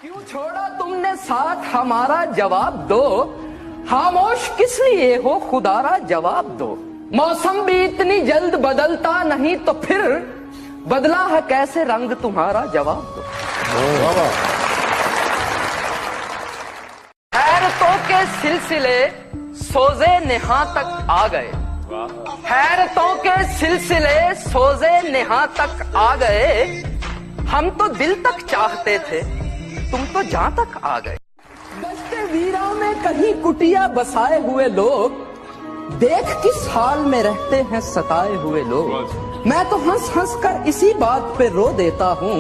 क्यों छोड़ा तुमने साथ हमारा, जवाब दो। खामोश किस लिए हो, खुदारा जवाब दो। मौसम भी इतनी जल्द बदलता नहीं, तो फिर बदला है कैसे रंग तुम्हारा, जवाब दो। हैरतों के सिलसिले सोजे नेहा तक आ गए। हैरतों के सिलसिले सोजे नेहा तक आ गए। हम तो दिल तक चाहते थे, तुम तो जहां तक आ गए। दस्ते वीरा में कहीं कुटिया बसाए हुए लोग, देख किस हाल में रहते हैं सताए हुए लोग। मैं तो हंस हंस कर इसी बात पे रो देता हूँ,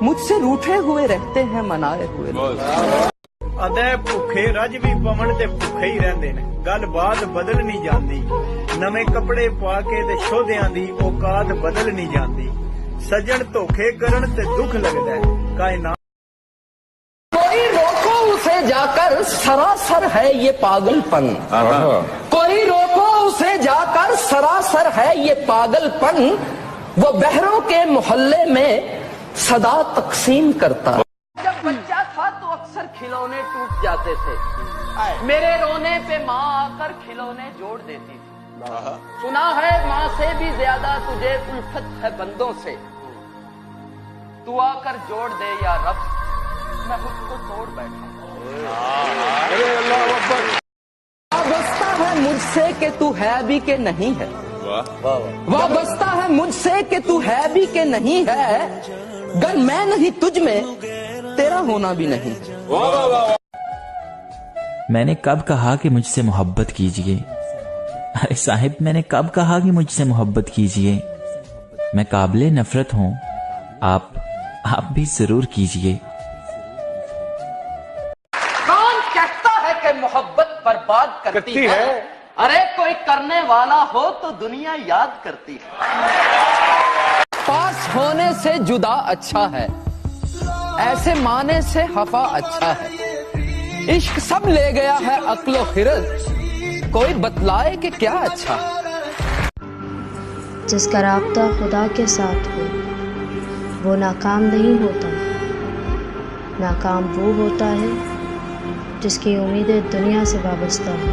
मुझसे रूठे हुए रहते हैं मनाए हुए लोग। अदे भुखे रज भी पवन ते भुखे ही रहंदे ने, गल बात बदल नहीं जाती। नवे कपड़े पा के ते शोधियां दी औकात बदल नहीं जाती। सजन धोखे करन ते दुख लगदा है, कायनात कोई रोको उसे जाकर, सरासर है ये पागलपन। कोई रोको उसे जाकर, सरासर है ये पागलपन। वो बहरों के मोहल्ले में सदा तकसीम करता। जब बच्चा था तो अक्सर खिलौने टूट जाते थे, मेरे रोने पे माँ आकर खिलौने जोड़ देती थी। सुना है माँ से भी ज्यादा तुझे उल्फत है बंदों से, तू आकर जोड़ दे या रब, मैं उसको तोड़ बैठा। वाबस्ता है मुझसे कि तू है भी के नहीं है। वाबस्ता है मुझसे कि तू है भी के नहीं है। गर मैं नहीं तुझ में, तेरा होना भी नहीं। मैंने कब कहा कि मुझसे मोहब्बत कीजिए? अरे साहिब, मैंने कब कहा कि मुझसे मोहब्बत कीजिए? मैं काबिले नफरत हूँ, आप भी जरूर कीजिए। कौन कहता है कि मोहब्बत बर्बाद करती है? अरे कोई करने वाला हो तो दुनिया याद करती है। पास होने से जुदा अच्छा है, ऐसे माने से हफा अच्छा है। इश्क सब ले गया है अक्लो खिरत, कोई बतलाए कि क्या अच्छा है। जिसका राब्ता खुदा के साथ हो, वो नाकाम नहीं होता। नाकाम वो होता है जिसकी उम्मीदें दुनिया से वाबस्ता हो।